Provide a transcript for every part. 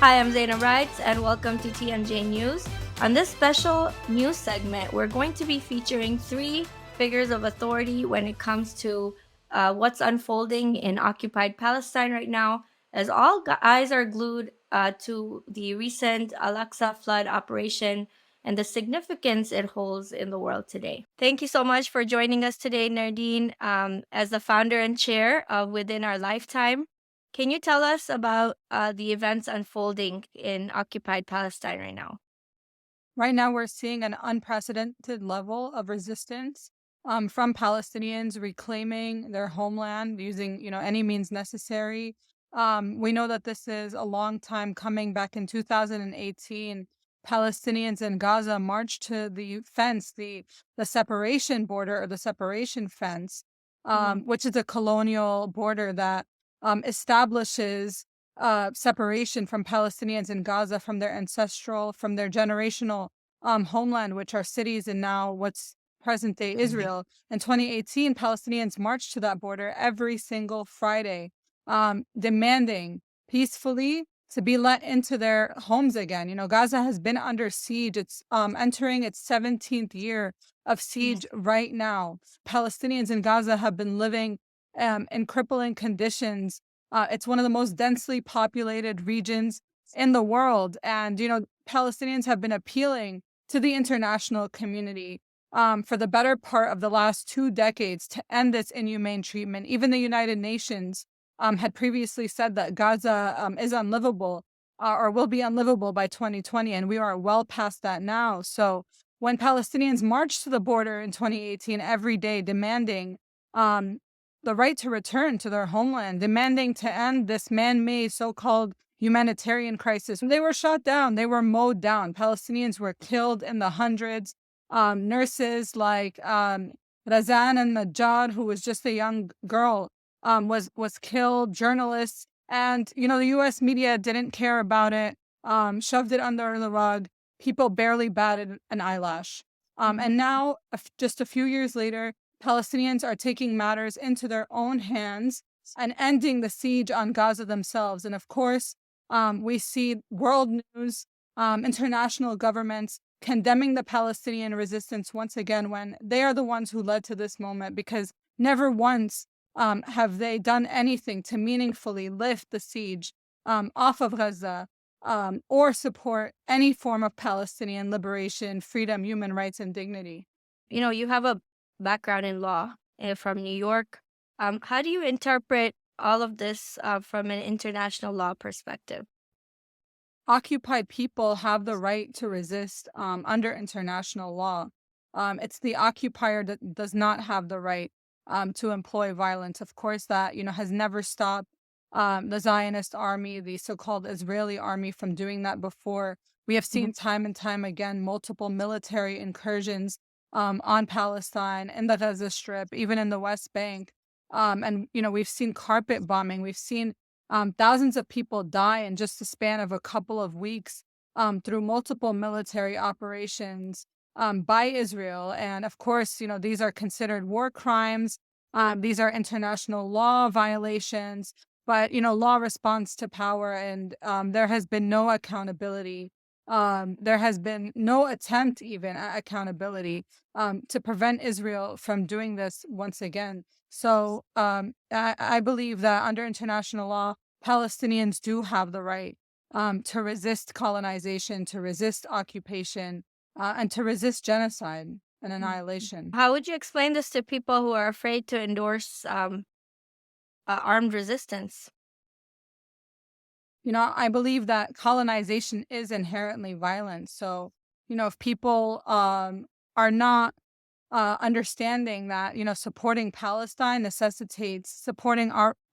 Hi, I'm Zainabrights, and welcome to TMJ News. On this special news segment, we're going to be featuring three figures of authority when it comes to what's unfolding in occupied Palestine right now, as all eyes are glued to the recent Al-Aqsa flood operation and the significance it holds in the world today. Thank you so much for joining us today, Nardine, as the founder and chair of Within Our Lifetime. Can you tell us about the events unfolding in occupied Palestine right now? Right now, we're seeing an unprecedented level of resistance from Palestinians reclaiming their homeland using, any means necessary. We know that this is a long time coming. Back in 2018, Palestinians in Gaza marched to the fence, the separation border or the separation fence, Mhm. which is a colonial border that establishes separation from Palestinians in Gaza from their ancestral, from their generational homeland, which are cities and now what's present day Israel. In 2018, Palestinians marched to that border every single Friday, demanding peacefully to be let into their homes again. Gaza has been under siege. It's entering its 17th year of Mhm. siege right now. Palestinians in Gaza have been living in crippling conditions. It's one of the most densely populated regions in the world. And, Palestinians have been appealing to the international community for the better part of the last 2 decades to end this inhumane treatment. Even the United Nations had previously said that Gaza is unlivable or will be unlivable by 2020, and we are well past that now. So when Palestinians marched to the border in 2018 every day demanding um, the right to return to their homeland, demanding to end this man made so called humanitarian crisis. They were shot down, they were mowed down. Palestinians were killed in the hundreds. Nurses like Razan and Najjar, who was just a young girl, was killed. Journalists and the U.S. media didn't care about it, shoved it under the rug. People barely batted an eyelash. Mhm. And now, just a few years later, Palestinians are taking matters into their own hands and ending the siege on Gaza themselves. And of course, we see world news, international governments condemning the Palestinian resistance once again when they are the ones who led to this moment, because never once have they done anything to meaningfully lift the siege off of Gaza or support any form of Palestinian liberation, freedom, human rights, and dignity. You have a background in law from New York. How do you interpret all of this from an international law perspective? Occupied people have the right to resist under international law. It's the occupier that does not have the right to employ violence. Of course, that has never stopped the Zionist army, the so-called Israeli army, from doing that before. We have Mhm. seen time and time again multiple military incursions on Palestine, in the Gaza Strip, even in the West Bank. And we've seen carpet bombing. We've seen thousands of people die in just the span of a couple of weeks through multiple military operations by Israel. And of course, these are considered war crimes. These are international law violations. But, law responds to power, and there has been no accountability. There has been no attempt, even at accountability, to prevent Israel from doing this once again. So I believe that under international law, Palestinians do have the right to resist colonization, to resist occupation, and to resist genocide and Mhm. annihilation. How would you explain this to people who are afraid to endorse armed resistance? I believe that colonization is inherently violent. So, if people are not understanding that supporting Palestine necessitates supporting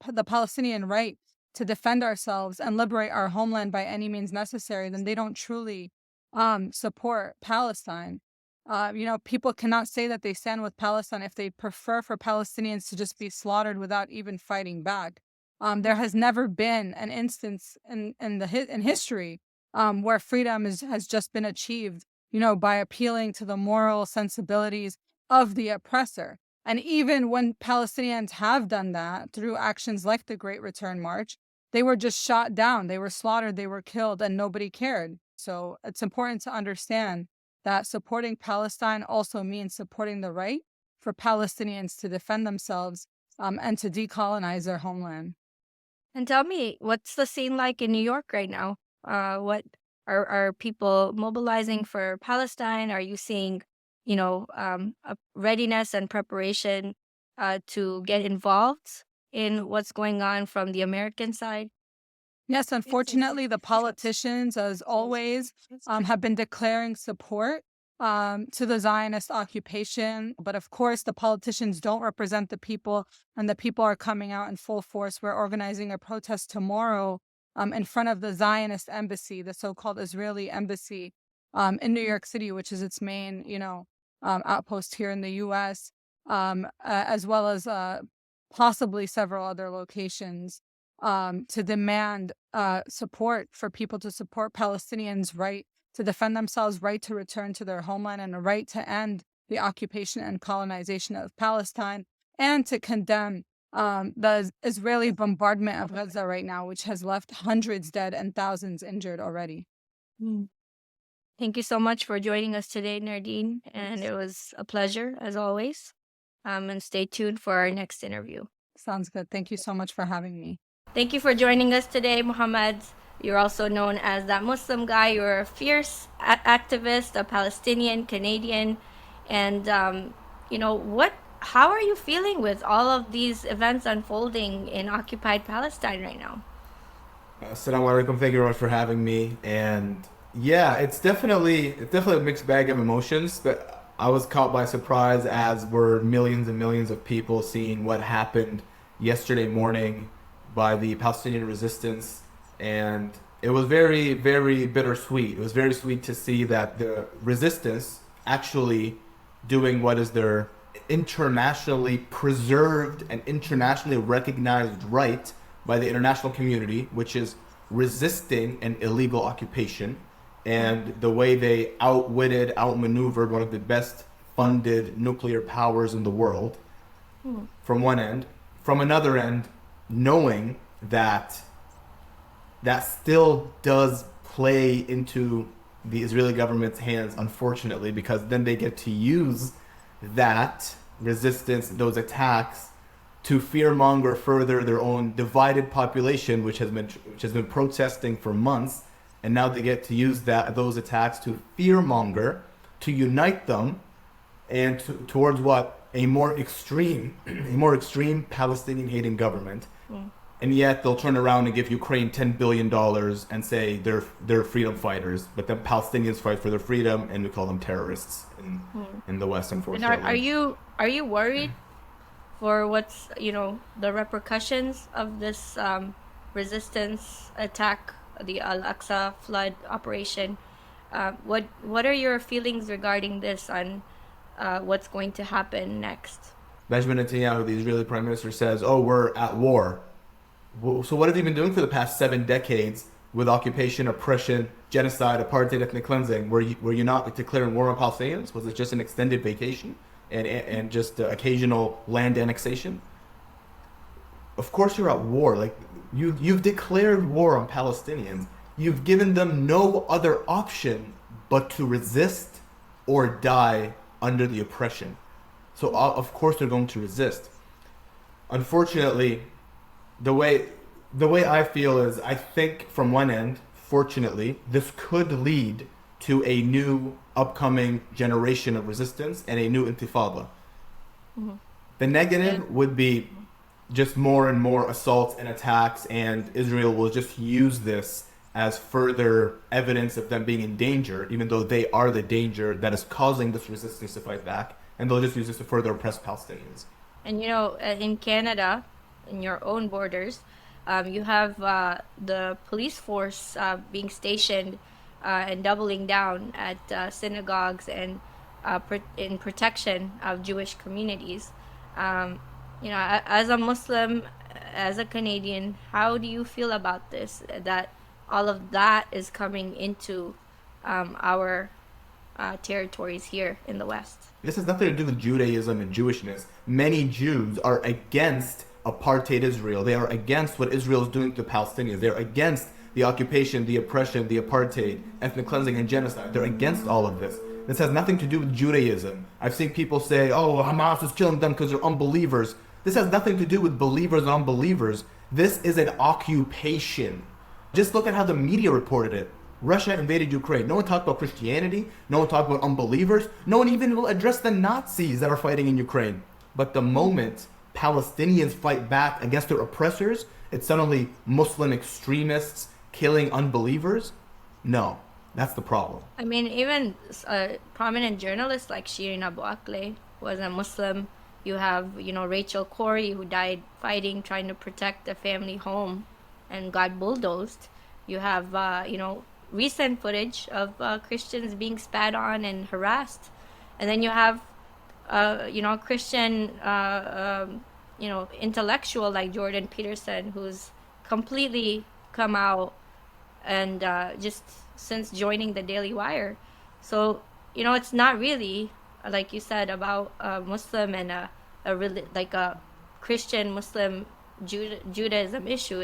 the Palestinian right to defend ourselves and liberate our homeland by any means necessary, then they don't truly support Palestine. People cannot say that they stand with Palestine if they prefer for Palestinians to just be slaughtered without even fighting back. There has never been an instance in history where freedom has just been achieved, by appealing to the moral sensibilities of the oppressor. And even when Palestinians have done that through actions like the Great Return March, they were just shot down, they were slaughtered, they were killed, and nobody cared. So it's important to understand that supporting Palestine also means supporting the right for Palestinians to defend themselves and to decolonize their homeland. And tell me, what's the scene like in New York right now? What are people mobilizing for Palestine? Are you seeing, a readiness and preparation to get involved in what's going on from the American side? Yes, unfortunately, the politicians, as always, have been declaring support to the Zionist occupation. But of course, the politicians don't represent the people, and the people are coming out in full force. We're organizing a protest tomorrow in front of the Zionist embassy, the so-called Israeli embassy in New York City, which is its main, outpost here in the U.S., as well as possibly several other locations to demand support for people to support Palestinians' right to defend themselves, right to return to their homeland, and a right to end the occupation and colonization of Palestine, and to condemn the Israeli bombardment of Gaza right now, which has left hundreds dead and thousands injured already. Mm. Thank you so much for joining us today, Nardine, and it was a pleasure as always. And stay tuned for our next interview. Sounds good. Thank you so much for having me. Thank you for joining us today, Muhammad. You're also known as that Muslim guy. You're a fierce activist, a Palestinian, Canadian, and how are you feeling with all of these events unfolding in occupied Palestine right now? Assalamu alaikum. Thank you very much for having me. And yeah, it's definitely a mixed bag of emotions. But I was caught by surprise, as were millions and millions of people, seeing what happened yesterday morning by the Palestinian resistance, and it was very, very bittersweet. It was very sweet to see that the resistance actually doing what is their internationally preserved and internationally recognized right by the international community, which is resisting an illegal occupation. And the way they outmaneuvered one of the best funded nuclear powers in the world, from one end. From another end, knowing that that still does play into the Israeli government's hands, unfortunately, because then they get to use that resistance, those attacks, to fearmonger further their own divided population, which has been protesting for months, and now they get to use those attacks to fearmonger, to unite them, and towards what, a more extreme Palestinian hating government. And yet they'll turn around and give Ukraine $10 billion and say they're freedom fighters, but then Palestinians fight for their freedom, and we call them terrorists in the West, unfortunately. And are you worried for what's the repercussions of this resistance attack, the Al-Aqsa flood operation? What are your feelings regarding this on what's going to happen next? Benjamin Netanyahu, the Israeli prime minister, says, "Oh, we're at war." Well, so what have they been doing for the past 7 decades with occupation, oppression, genocide, apartheid, ethnic cleansing? Were you not declaring war on Palestinians? Was it just an extended vacation and just occasional land annexation? Of course you're at war. Like you've declared war on Palestinians. You've given them no other option but to resist or die under the oppression. So of course they're going to resist. Unfortunately, the way I feel is, I think from one end, fortunately, this could lead to a new upcoming generation of resistance and a new intifada. The negative would be just more and more assaults and attacks, and Israel will just use this as further evidence of them being in danger, even though they are the danger that is causing this resistance to fight back, and they'll just use this to further oppress Palestinians. And in Canada, in your own borders, you have the police force being stationed and doubling down at synagogues and in protection of Jewish communities. As a Muslim, as a Canadian, how do you feel about this? That all of that is coming into our territories here in the West. This has nothing to do with Judaism and Jewishness. Many Jews are against apartheid Israel. They are against what Israel is doing to Palestinians. They're against the occupation, the oppression, the apartheid, ethnic cleansing, and genocide. They're against all of this. This has nothing to do with Judaism. I've seen people say, oh, Hamas is killing them because they're unbelievers. This has nothing to do with believers and unbelievers. This is an occupation. Just look at how the media reported it. Russia invaded Ukraine. No one talked about Christianity. No one talked about unbelievers. No one even will address the Nazis that are fighting in Ukraine. But the moment Palestinians fight back against their oppressors, it's suddenly Muslim extremists killing unbelievers. No, that's the problem. I mean, even prominent journalists like Shirin Abu Akleh was a Muslim. You have, Rachel Corrie, who died fighting, trying to protect the family home and got bulldozed. You have, recent footage of Christians being spat on and harassed. And then you have, Christian, intellectual like Jordan Peterson, who's completely come out and just since joining the Daily Wire. So, it's not really, like you said, about a Muslim and a Christian Muslim Judaism issue.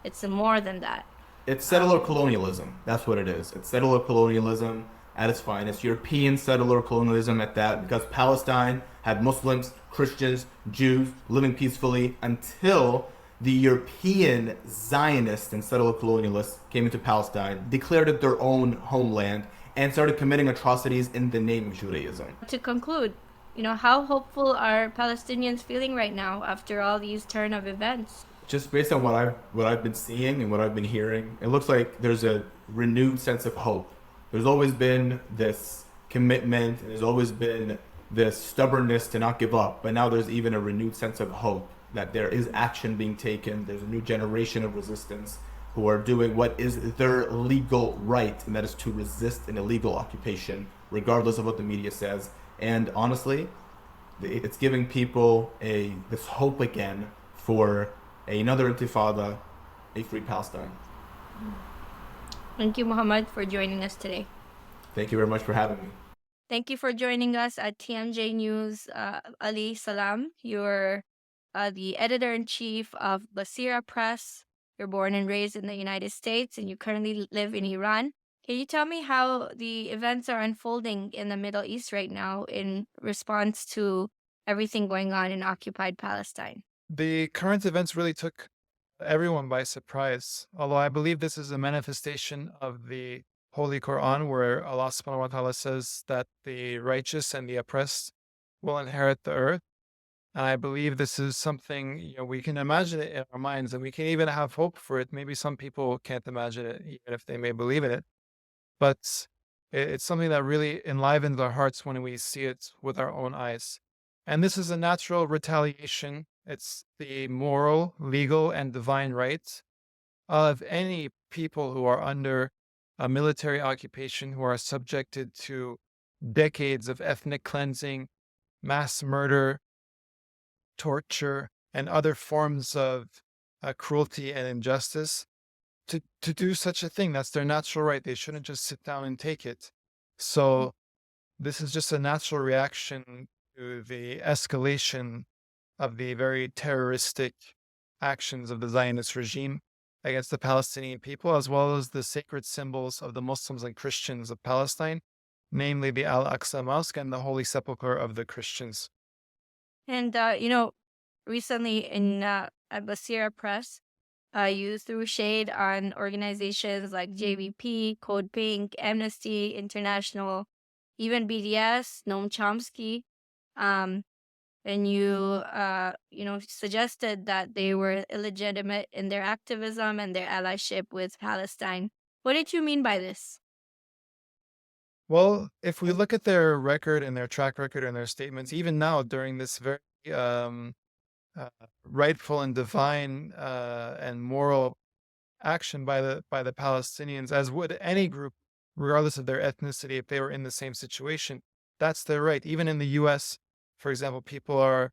It's more than that. It's settler colonialism. That's what it is. It's settler colonialism at its finest. European settler colonialism at that, because Palestine had Muslims, Christians, Jews living peacefully until the European Zionists and settler colonialists came into Palestine, declared it their own homeland, and started committing atrocities in the name of Judaism. To conclude, how hopeful are Palestinians feeling right now after all these turn of events? Just based on what I've been seeing and what I've been hearing, it looks like there's a renewed sense of hope. There's always been this commitment, and there's always been this stubbornness to not give up, but now there's even a renewed sense of hope that there is action being taken. There's a new generation of resistance who are doing what is their legal right, and that is to resist an illegal occupation, regardless of what the media says. And honestly, it's giving people this hope again for another intifada, a free Palestine. Thank you, Muhammad, for joining us today. Thank you very much for having me. Thank you for joining us at TMJ News, Ali Salam. You're the editor-in-chief of Basira Press. You're born and raised in the United States, and you currently live in Iran. Can you tell me how the events are unfolding in the Middle East right now in response to everything going on in occupied Palestine? The current events really took everyone by surprise, although I believe this is a manifestation of the Holy Quran, where Allah subhanahu wa ta'ala says that the righteous and the oppressed will inherit the earth. And I believe this is something we can imagine it in our minds, and we can even have hope for it. Maybe some people can't imagine it, even if they may believe in it. But it's something that really enlivens our hearts when we see it with our own eyes. And this is a natural retaliation. It's the moral, legal, and divine right of any people who are under a military occupation, who are subjected to decades of ethnic cleansing, mass murder, torture, and other forms of cruelty and injustice. To do such a thing, that's their natural right. They shouldn't just sit down and take it. So this is just a natural reaction to the escalation of the very terroristic actions of the Zionist regime against the Palestinian people, as well as the sacred symbols of the Muslims and Christians of Palestine, namely the Al-Aqsa Mosque and the Holy Sepulchre of the Christians. And, recently in at Basira Press, you threw shade on organizations like JVP, Code Pink, Amnesty International, even BDS, Noam Chomsky. And you, suggested that they were illegitimate in their activism and their allyship with Palestine. What did you mean by this? Well, if we look at their record and their track record and their statements, even now during this very rightful and divine and moral action by the Palestinians, as would any group, regardless of their ethnicity, if they were in the same situation, that's their right. Even in the U.S., for example, people are,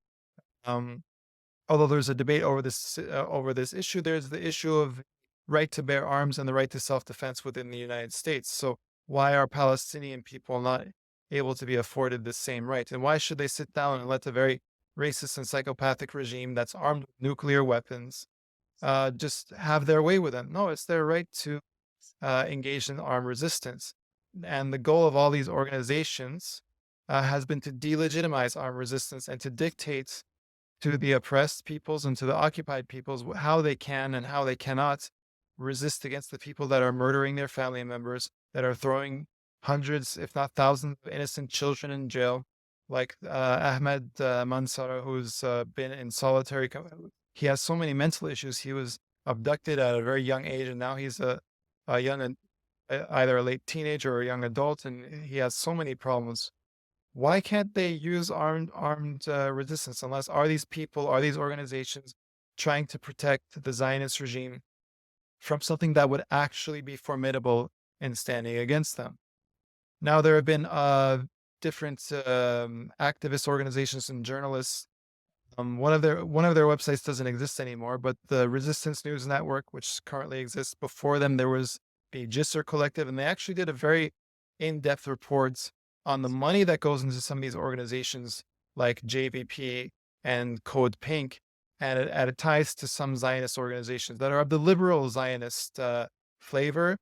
although there's a debate over this issue, there's the issue of right to bear arms and the right to self-defense within the United States. So why are Palestinian people not able to be afforded the same right? And why should they sit down and let a very racist and psychopathic regime that's armed with nuclear weapons just have their way with them. No, it's their right to engage in armed resistance. And the goal of all these organizations has been to delegitimize armed resistance and to dictate to the oppressed peoples and to the occupied peoples how they can and how they cannot resist against the people that are murdering their family members, that are throwing hundreds, if not thousands, of innocent children in jail, like Ahmed Mansara, who's been in solitary. He has so many mental issues. He was abducted at a very young age, and now he's a young, either a late teenager or a young adult, and he has so many problems. Why can't they use armed resistance? Unless are these people, are these organizations trying to protect the Zionist regime from something that would actually be formidable in standing against them? Now, there have been different activist organizations and journalists. One of their websites doesn't exist anymore, but the Resistance News Network, which currently exists, before them there was the Jisr Collective, and they actually did a very in-depth report on the money that goes into some of these organizations like JVP and Code Pink, and it ties to some Zionist organizations that are of the liberal Zionist flavor,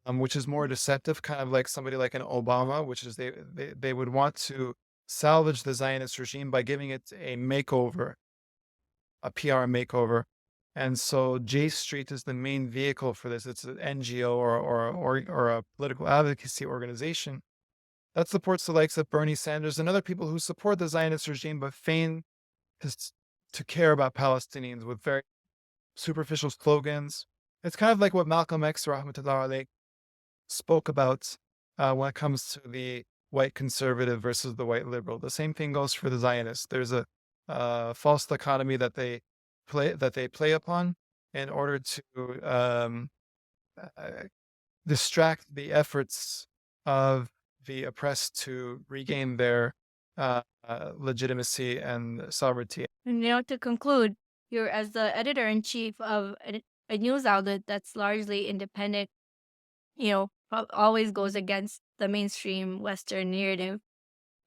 which is more deceptive, kind of like somebody like an Obama, which is they would want to salvage the Zionist regime by giving it a makeover, a PR makeover. And so J Street is the main vehicle for this. It's an NGO or a political advocacy organization that supports the likes of Bernie Sanders and other people who support the Zionist regime but feign to care about Palestinians with very superficial slogans. It's kind of like what Malcolm X, rahmatullah alayh, spoke about when it comes to the white conservative versus the white liberal. The same thing goes for the Zionists. There's a false dichotomy that they play upon in order to distract the efforts of the oppressed to regain their legitimacy and sovereignty. And to conclude, you're as the editor-in-chief of a news outlet that's largely independent, always goes against the mainstream Western narrative.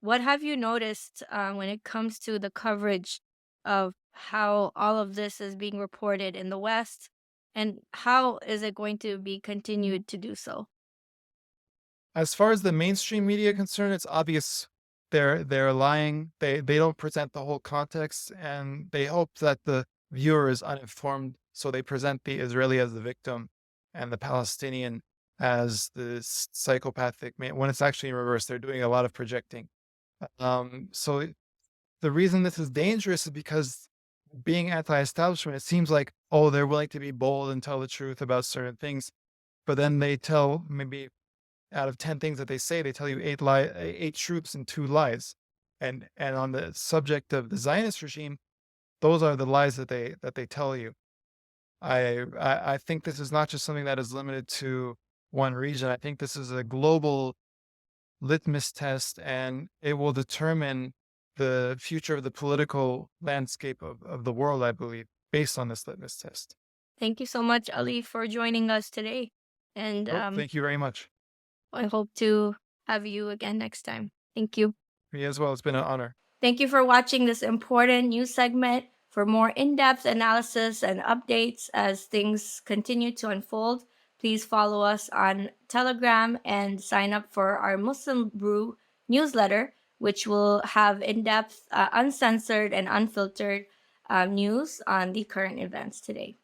What have you noticed when it comes to the coverage of how all of this is being reported in the West, and how is it going to be continued to do so? As far as the mainstream media concerned, it's obvious they're lying. They don't present the whole context, and they hope that the viewer is uninformed, so they present the Israeli as the victim and the Palestinian as the psychopathic man, when it's actually in reverse. They're doing a lot of projecting. So the reason this is dangerous is because, being anti-establishment, it seems like, oh, they're willing to be bold and tell the truth about certain things, but then they tell, maybe out of 10 things that they say, they tell you 8 truths and 2 lies. And on the subject of the Zionist regime, those are the lies that they tell you. I think this is not just something that is limited to one region. I think this is a global litmus test, and it will determine the future of the political landscape of the world, I believe, based on this litmus test. Thank you so much, Ali, for joining us today. And Thank you very much. I hope to have you again next time. Thank you. Me as well. It's been an honor. Thank you for watching this important news segment. For more in-depth analysis and updates as things continue to unfold, please follow us on Telegram and sign up for our Muslim Brew newsletter, which will have in-depth, uncensored, and unfiltered news on the current events today.